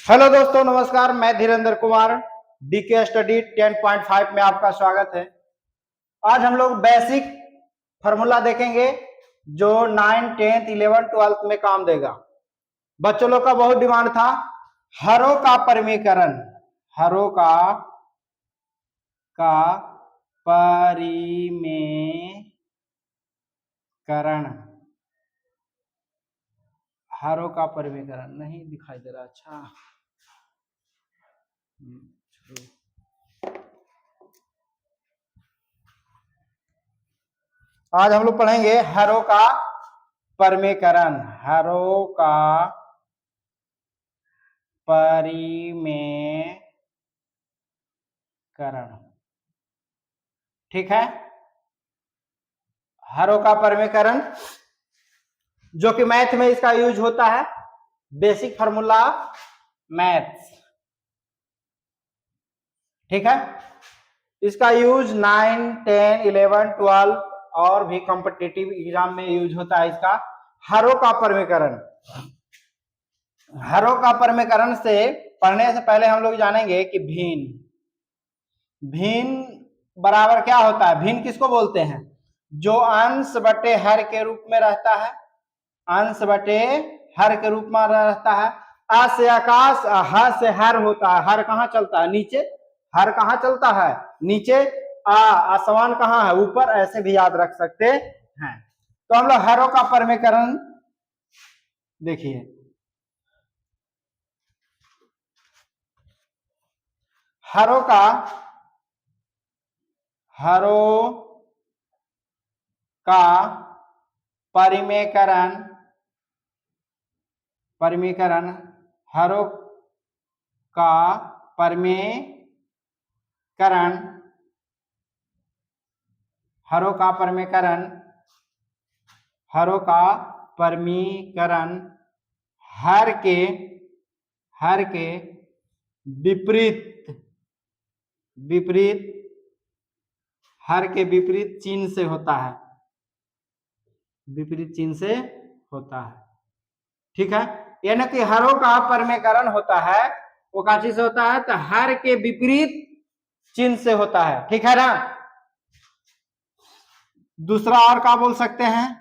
Hello दोस्तों, नमस्कार। मैं धीरेन्द्र कुमार, डीके स्टडी 10.5 में आपका स्वागत है। आज हम लोग बेसिक फार्मूला देखेंगे जो 9, 10, 11, 12 में काम देगा। बच्चों लोग का बहुत डिमांड था हरों का परिमीकरण, हरों का परिमेकरण, हरों का परिमीकरण नहीं दिखाई दे रहा। अच्छा, आज हम लोग पढ़ेंगे हरों का परिमेकरण, हरों का परिमेकरण। ठीक है, हरों का परिमेकरण जो कि मैथ में इसका यूज होता है। बेसिक फार्मूला मैथ्स, ठीक है। इसका यूज 9, 10, 11, 12 और भी कॉम्पिटिटिव एग्जाम में यूज होता है इसका। हरों का परिमेकरण, हरों का परिमेकरण से पढ़ने से पहले हम लोग जानेंगे कि भिन्न, भिन्न बराबर क्या होता है। भिन्न किसको बोलते हैं? जो अंश बटे हर के रूप में रहता है, अंश बटे हर के रूप में रहता है। आ से आकाश, ह से हर होता है। हर कहाँ चलता है? नीचे। हर कहाँ चलता है? नीचे। आसमान कहाँ है? ऊपर। ऐसे भी याद रख सकते हैं। तो हम लोग हरों का परिमेकरण देखिए। हरों का परिमेकरण, हरों का परिमेकरण, हरों का परिमेकरण, हरों का परिमेकरण हर के विपरीत, हर के विपरीत चिन्ह से होता है, विपरीत चिन्ह से होता है। ठीक है, यानी कि हरों का परिमेकरण होता है वो क्या चीज से होता है? तो हर के विपरीत चिन्ह से होता है। ठीक है ना। दूसरा और क्या बोल सकते हैं?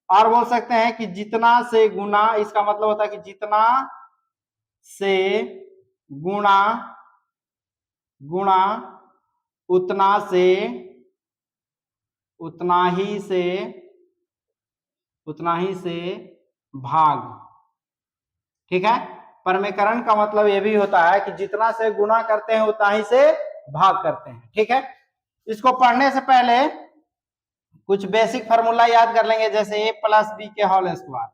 और बोल सकते हैं कि जितना से गुना, इसका मतलब होता है कि जितना से गुणा उतना ही से भाग। ठीक है, परिमेकरण का मतलब ये भी होता है कि जितना से गुणा करते हैं उतना ही से भाग करते हैं। ठीक है, इसको पढ़ने से पहले कुछ बेसिक फार्मूला याद कर लेंगे। जैसे a प्लस बी के होल स्क्वायर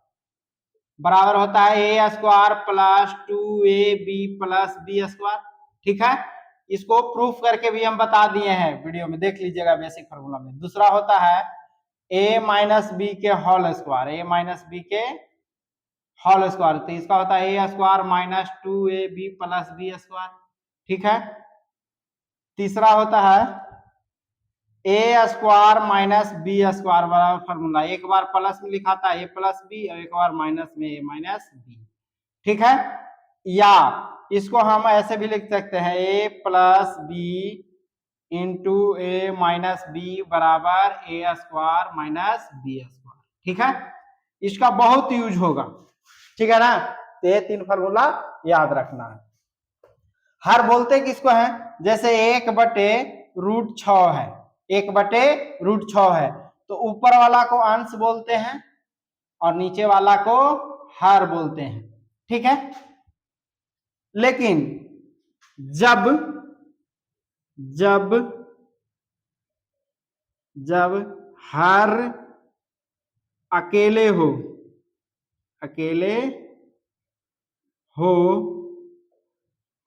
बराबर होता है a square plus 2ab plus B square. ठीक है, इसको प्रूफ करके भी हम बता दिए हैं, वीडियो में देख लीजिएगा बेसिक फार्मूला में। दूसरा होता है a माइनस बी के whole square, a minus B के होल स्क्वायर, तो इसका होता है a square minus 2ab plus B square. ठीक है, तीसरा होता है A square minus B square बराबर फॉर्मूला, एक बार प्लस में लिखा था ए प्लस बी और एक बार माइनस में ए माइनस बी। ठीक है, या इसको हम ऐसे भी लिख सकते हैं ए plus B into A minus B बराबर ए स्क्वायर माइनस बी स्क्वायर। ठीक है, इसका बहुत यूज होगा। ठीक है ना, तो ये 3 फार्मूला याद रखना है। हर बोलते किसको है? जैसे 1/√6 है, 1/√6 है, तो ऊपर वाला को अंश बोलते हैं और नीचे वाला को हर बोलते हैं। ठीक है, लेकिन जब हर अकेले हो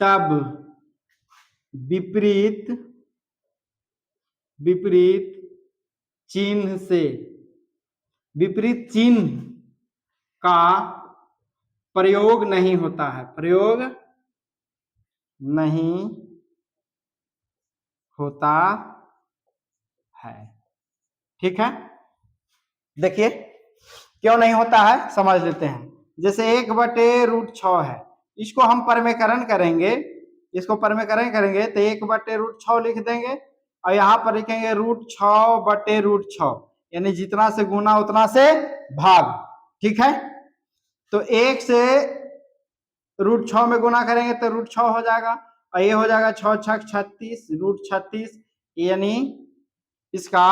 तब विपरीत चिन्ह से, विपरीत चिन्ह का प्रयोग नहीं होता है, प्रयोग नहीं होता है। ठीक है, देखिए क्यों नहीं होता है समझ लेते हैं। जैसे 1/√6 है, इसको हम परमेकरण करेंगे, इसको परमेकरण करेंगे तो 1/√6 लिख देंगे और यहाँ पर लिखेंगे √6/√6, यानी जितना से गुना उतना से भाग। ठीक है, तो 1 से √6 में गुना करेंगे तो √6 हो जाएगा और ये हो जाएगा 6 छक 36, √36, यानी इसका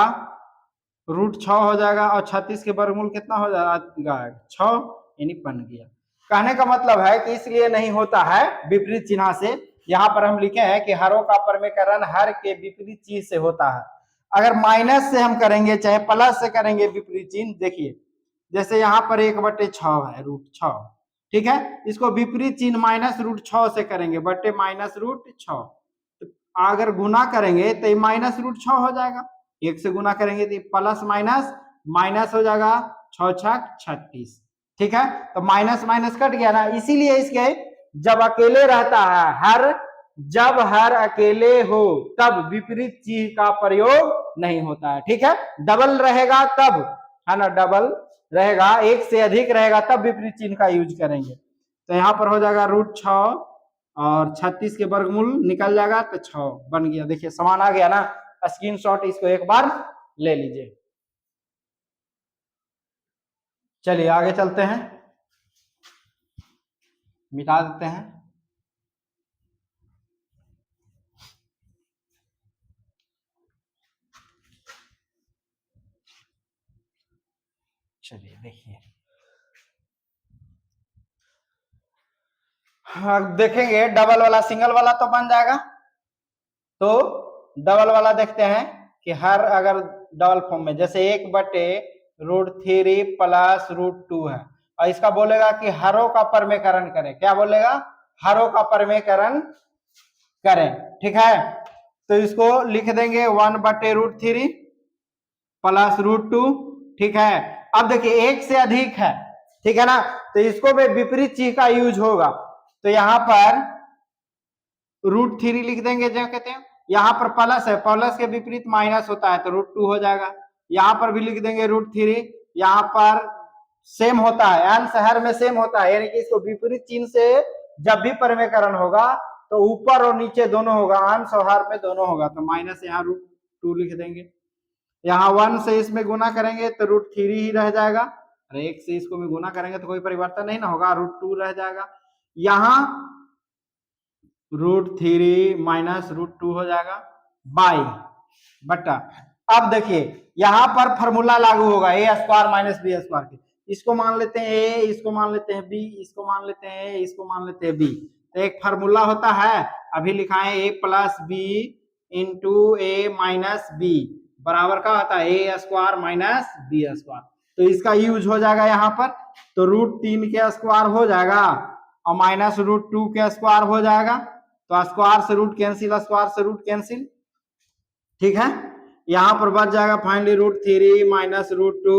√6 हो जाएगा और 36 के वर्गमूल कितना हो जाएगा 6, यानी बन गया। कहने का मतलब है कि इसलिए नहीं होता है विपरीत चिन्ह से। यहाँ पर हम लिखे हैं कि हरों का परमेकरण हर के विपरीत चीज से होता है। अगर माइनस से हम करेंगे चाहे प्लस से करेंगे विपरीत चिन्ह, देखिए जैसे यहाँ पर 1/6 है √6, ठीक है, इसको विपरीत चिन्ह -√6 से करेंगे, बटे -√6, अगर गुना करेंगे तो -√6 हो जाएगा, 1 से गुना करेंगे तो प्लस माइनस माइनस हो जाएगा, 6 छक 36। ठीक है, तो माइनस माइनस कट गया ना, इसीलिए इसके जब अकेले रहता है जब हर अकेले हो तब विपरीत चीज का प्रयोग नहीं होता है। ठीक है, डबल रहेगा तब, है ना, डबल रहेगा, 1 से अधिक रहेगा तब विपरीत चिन्ह का यूज करेंगे। तो यहाँ पर हो जाएगा √6 और 36 के वर्गमूल निकल जाएगा तो 6 बन गया। देखिए समान आ गया ना, स्क्रीनशॉट इसको एक बार ले लीजिए। चलिए आगे चलते हैं, मिटा देते हैं। चलिए देखिए, हाँ देखेंगे डबल वाला सिंगल वाला तो बन जाएगा। तो डबल वाला देखते हैं कि हर अगर डबल फॉर्म में जैसे 1/√3 प्लस √2 है और इसका बोलेगा कि हरों का परमेकरण करें, क्या बोलेगा, हरों का परमेकरण करें। ठीक है, तो इसको लिख देंगे 1/√3 प्लस √2। ठीक है, अब देखिए 1 से अधिक है, ठीक है ना, तो इसको भी विपरीत चीज का यूज होगा। तो यहाँ पर √3 लिख देंगे, जो कहते हैं यहाँ पर प्लस है, प्लस के विपरीत माइनस होता है तो √2 हो जाएगा। यहाँ पर भी लिख देंगे √3, यहाँ पर सेम होता है, अंश हर में सेम होता है, यानी कि इसको विपरीत चिन्ह से जब भी परमेकरण होगा तो ऊपर और नीचे दोनों होगा, अंश और हर में दोनों होगा, तो माइनस यहाँ √2 लिख देंगे। यहाँ 1 से इसमें गुना करेंगे तो √3 ही रह जाएगा, और 1 से इसको भी गुना करेंगे तो कोई परिवर्तन नहीं ना होगा, √2 रह जाएगा। यहाँ √3 माइनस √2 हो जाएगा बाई बटा। अब देखिए यहां पर फॉर्मूला लागू होगा a² - b² के, इसको मान लेते हैं a, इसको मान लेते हैं b, इसको मान लेते हैं a, इसको मान लेते हैं b। तो एक फार्मूला होता है, अभी लिखा है a + b × a - b बराबर का होता है a² - b²। तो इसका यूज हो जाएगा यहाँ पर, तो √3 के स्क्वायर हो जाएगा और -√2 के स्क्वायर हो जाएगा, तो स्क्वायर से रूट कैंसिल, स्क्वायर से रूट कैंसिल। ठीक है, यहाँ पर बच जाएगा फाइनली √3 माइनस √2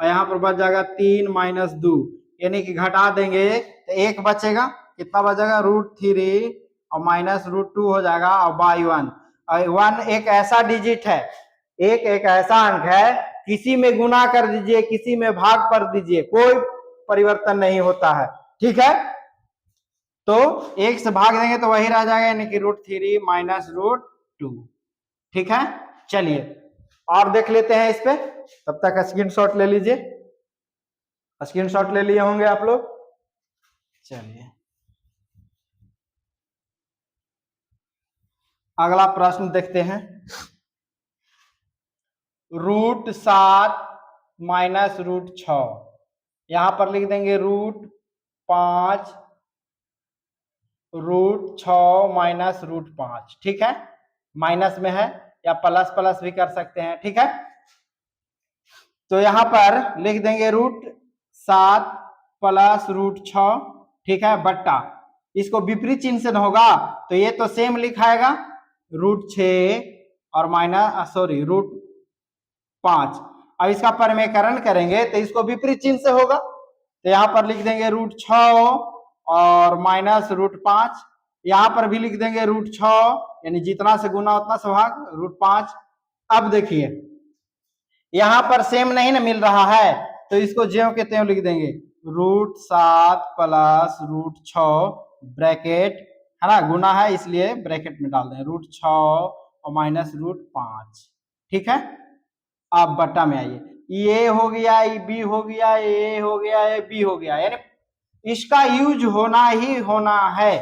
और यहाँ पर बच जाएगा 3 - 2, यानी कि घटा देंगे तो 1 बचेगा, कितना बचेगा √3 और माइनस √2 हो जाएगा और बाई 1। और 1 एक ऐसा डिजिट है, एक ऐसा अंक है, किसी में गुना कर दीजिए किसी में भाग कर दीजिए कोई परिवर्तन नहीं होता है। ठीक है, तो 1 से भाग देंगे तो वही रह जाएगा, यानी कि √3 माइनस √2। ठीक है, चलिए और देख लेते हैं इस पे, तब तक स्क्रीनशॉट ले लीजिए, स्क्रीनशॉट ले लिए होंगे आप लोग। चलिए अगला प्रश्न देखते हैं, √7 माइनस √6, यहां पर लिख देंगे √5 √6 माइनस √5। ठीक है, माइनस में है या प्लस प्लस भी कर सकते हैं। ठीक है, तो यहां पर लिख देंगे √7 प्लस √6, ठीक है, बट्टा, इसको विपरीत चिन्ह से होगा तो ये तो सेम लिखाएगा √6 और √5। अब इसका परमेकरण करेंगे तो इसको विपरीत चिन्ह से होगा, तो यहाँ पर लिख देंगे √6 और माइनस √5, यहाँ पर भी लिख देंगे √6, यानी जितना से गुना उतना से भाग √5। अब देखिए यहाँ पर सेम नहीं ना मिल रहा है, तो इसको ज्यों के त्यों लिख देंगे √7 प्लस √6 ब्रैकेट है ना, गुना है इसलिए ब्रैकेट में डाल दें, √6 और माइनस √5। ठीक है, आप बट्टा में आइए, ये हो गया, ये बी हो गया, ए हो गया, ये बी हो गया, यानी इसका यूज होना ही होना है,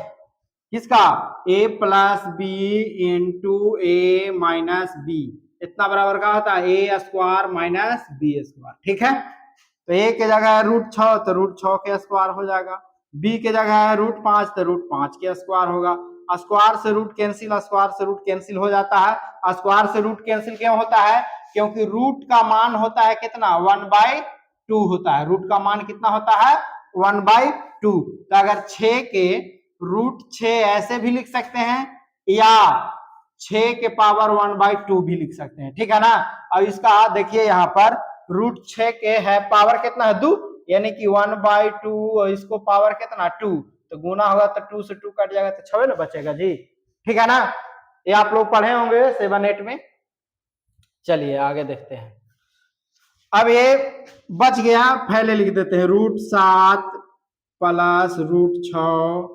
किसका, a plus B into A minus B, इतना बराबर का होता है A square minus B square. ठीक है, तो ए के जगह है √6 तो √6 के स्क्वायर हो जाएगा, बी के जगह है √5 तो √5 के स्क्वायर होगा, स्क्वायर से रूट कैंसिल, स्क्वायर से रूट कैंसिल हो जाता है। स्क्वायर से रूट कैंसिल क्यों होता है, क्योंकि रूट का मान होता है कितना, 1/2 होता है, रूट का मान कितना होता है, 1/2। तो अगर 6 के √6 ऐसे भी लिख सकते हैं या 6 के पावर 1/2 भी लिख सकते हैं। ठीक है ना, अब इसका देखिए यहाँ पर √6 के है पावर कितना है 2, यानी कि 1/2 और इसको पावर कितना 2, तो गुना होगा तो 2 से 2 कट जाएगा तो 6 ना बचेगा जी। ठीक है ना, ये आप लोग पढ़े होंगे 7-8 में। चलिए आगे देखते हैं, अब ये बच गया, पहले लिख देते हैं √7 प्लस √6,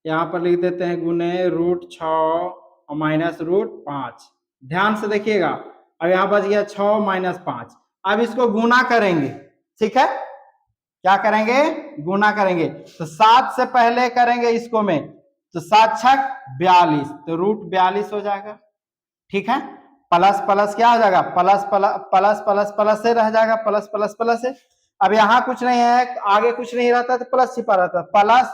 यहां पर लिख देते हैं गुने √6 और माइनस √5। ध्यान से देखिएगा, अब यहां बच गया 6 माइनस 5। अब इसको गुना करेंगे, ठीक है, क्या करेंगे, गुना करेंगे, तो 7 से पहले करेंगे इसको में, तो 7 छक 42, तो √42 हो जाएगा। ठीक है, प्लस प्लस क्या हो जाएगा, plus plus plus plus plus से रह जाएगा, प्लस प्लस प्लस से। अब यहाँ कुछ नहीं है, आगे कुछ नहीं रहता तो प्लस छिपा रहता, प्लस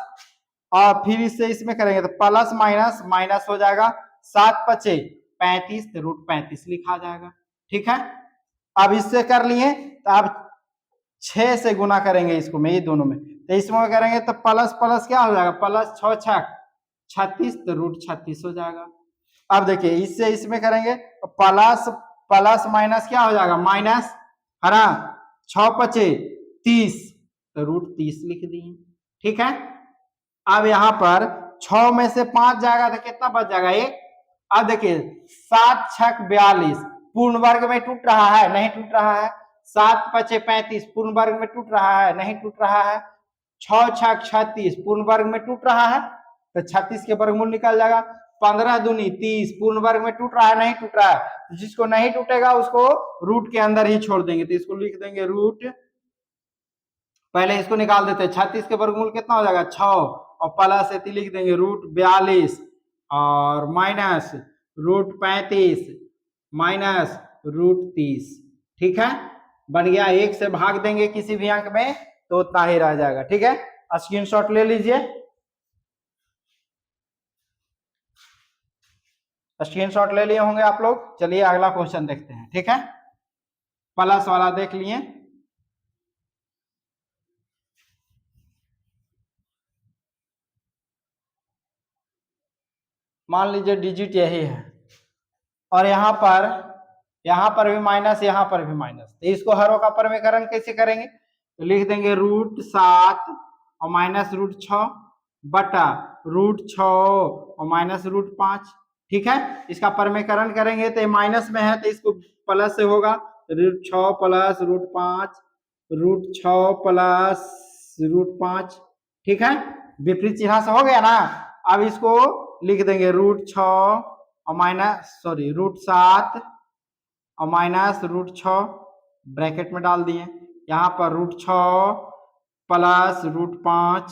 और फिर इससे इसमें करेंगे तो प्लस माइनस माइनस हो जाएगा, 7 × 5 = 35, तो √35 लिखा जाएगा। ठीक है, अब इससे कर लिए, तो अब 6 से गुना करेंगे इसको में, ये दोनों में, तो इसमें करेंगे तो प्लस प्लस क्या हो जाएगा, प्लस 6 छक 36, तो √36 हो जाएगा। अब देखिए इससे इसमें करेंगे तो प्लस प्लस माइनस क्या हो जाएगा, माइनस, है ना, 6 × 5 = 30, तो √30 लिख दिए। ठीक है, अब यहाँ पर 6 में से 5 जाएगा तो कितना बच जाएगा, 1। अब देखिए 7 छक 42 पूर्ण वर्ग में टूट रहा है, नहीं टूट रहा है, 7 × 5 = 35 पूर्ण वर्ग में टूट रहा है, नहीं टूट रहा है, 6 छक 36 पूर्ण वर्ग में टूट रहा है, तो 36 के वर्गमूल निकल जाएगा, 15 दूनी 30 पूर्ण वर्ग में टूट रहा है, नहीं टूट रहा है, जिसको नहीं टूटेगा उसको रूट के अंदर ही छोड़ देंगे, तो इसको लिख देंगे रूट, पहले इसको निकाल देते हैं, 36 के वर्गमूल कितना हो जाएगा 6, और प्लस से लिख देंगे √42 और माइनस √35 माइनस √30। ठीक है, बन गया, 1 से भाग देंगे किसी भी अंक में तो उतना ही रह जाएगा। ठीक है, स्क्रीनशॉट ले लीजिए, स्क्रीनशॉट ले लिए होंगे आप लोग। चलिए अगला क्वेश्चन देखते हैं। ठीक है, प्लस वाला देख लिए, मान लीजिए डिजिट यही है और यहाँ पर भी माइनस, यहाँ पर भी माइनस, तो इसको हरों का परमीकरण कैसे करेंगे, तो लिख देंगे √7 और माइनस √6 बटा √6 और माइनस √5। ठीक है, इसका परमीकरण करेंगे तो माइनस में है तो इसको प्लस से होगा, √6 प्लस √5, √6 प्लस √5। ठीक है, विपरीत चिन्ह से हो गया ना। अब इसको लिख देंगे √6 और माइनस √7 और माइनस √6 ब्रैकेट में डाल दिए, यहाँ पर √6 प्लस √5।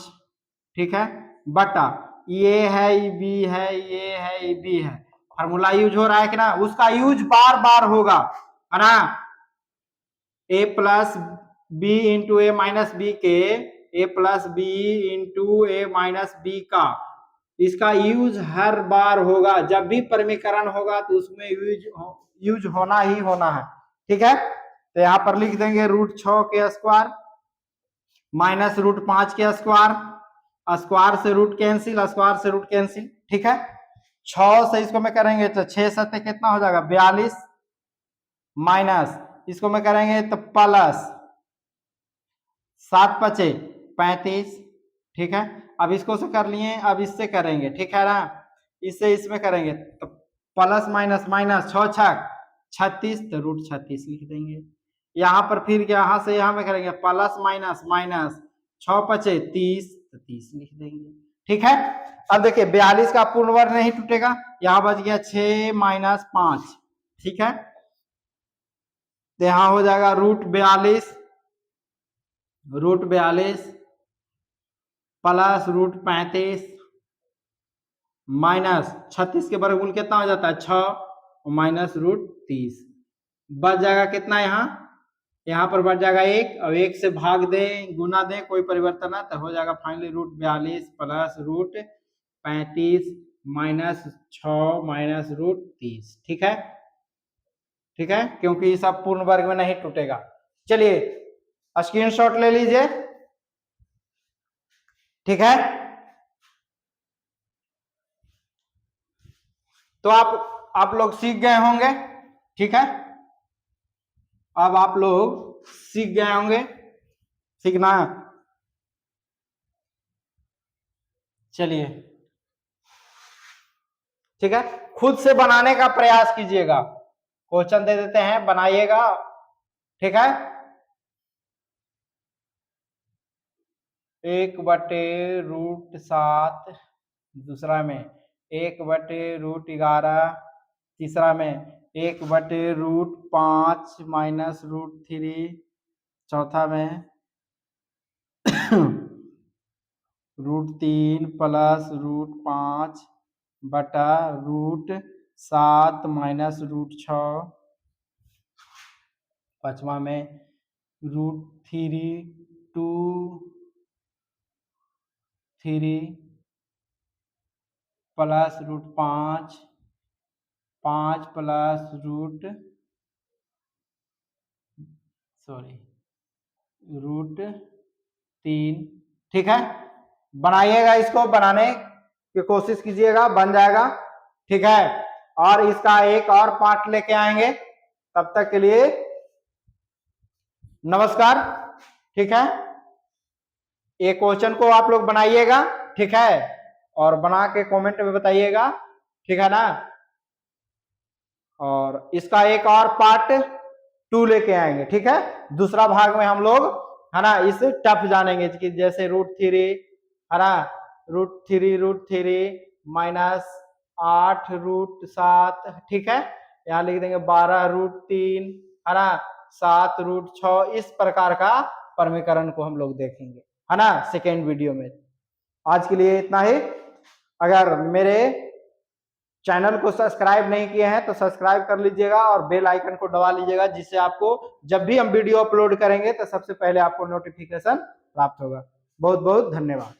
ठीक है, बटा ये है, ये बी है, ये है, ये बी है, फार्मूला यूज हो रहा है कि ना, उसका यूज बार बार होगा, है ना, a plus B into A minus B के a plus B into A minus B का, इसका यूज हर बार होगा, जब भी परमीकरण होगा तो उसमें यूज होना ही होना है। ठीक है, तो यहाँ पर लिख देंगे √6 के स्क्वायर माइनस √5 के स्क्वायर, स्क्वायर से रूट कैंसिल, स्क्वायर से रूट कैंसिल। ठीक है, 6 से इसको में करेंगे तो 6 7 कितना हो जाएगा 42, माइनस इसको में करेंगे तो प्लस 7 × 5 = 35। ठीक है, अब इसको से कर लिए, अब इससे करेंगे, ठीक है ना, इससे इसमें करेंगे तो प्लस माइनस माइनस 6 छक 36, तो √36 लिख देंगे। यहाँ पर फिर यहाँ से यहाँ में करेंगे प्लस माइनस माइनस 6 × 5 = 30, तो 30 लिख देंगे। ठीक है, अब देखिए 42 का पूर्ण वर्ग नहीं टूटेगा, यहां बच गया 6 माइनस 5। ठीक है, तो यहां हो जाएगा √42 प्लस √35 माइनस 36 के वर्गमूल कितना हो जाता है 6 और माइनस √30 बच जाएगा कितना, यहाँ पर बच जाएगा 1 और 1 से भाग दें गुना दें कोई परिवर्तन ना, तो हो जाएगा फाइनली √42 प्लस √35 माइनस 6 माइनस √30। ठीक है, ठीक है, क्योंकि ये सब पूर्ण वर्ग में नहीं टूटेगा। चलिए स्क्रीनशॉट ले लीजिए। ठीक है, तो आप लोग सीख गए होंगे। ठीक है, अब आप लोग सीख गए होंगे, सीखना। चलिए ठीक है, खुद से बनाने का प्रयास कीजिएगा, क्वेश्चन दे देते हैं बनाइएगा। ठीक है, 1/√7 दूसरा में, 1/√11 तीसरा में, 1/√5 माइनस √3 चौथा में, √3 प्लस √5 बटा √7 माइनस √6 पांचवा में, √3 प्लस √5 5 प्लस √3। ठीक है, बनाइएगा, इसको बनाने की कोशिश कीजिएगा, बन जाएगा। ठीक है, और इसका एक और पार्ट लेके आएंगे, तब तक के लिए नमस्कार। ठीक है, ये क्वेश्चन को आप लोग बनाइएगा। ठीक है, और बना के कमेंट में बताइएगा। ठीक है ना, और इसका एक और पार्ट 2 लेके आएंगे। ठीक है, दूसरा भाग में हम लोग है ना इस टफ जानेंगे कि जैसे √3 है ना, √3 माइनस 8 √7। ठीक है, यहाँ लिख देंगे 12 √3 है ना, 7 √6। इस प्रकार का समीकरण को हम लोग देखेंगे है ना सेकेंड वीडियो में। आज के लिए इतना ही। अगर मेरे चैनल को सब्सक्राइब नहीं किए हैं तो सब्सक्राइब कर लीजिएगा और बेल आइकन को दबा लीजिएगा, जिससे आपको जब भी हम वीडियो अपलोड करेंगे तो सबसे पहले आपको नोटिफिकेशन प्राप्त होगा। बहुत बहुत धन्यवाद।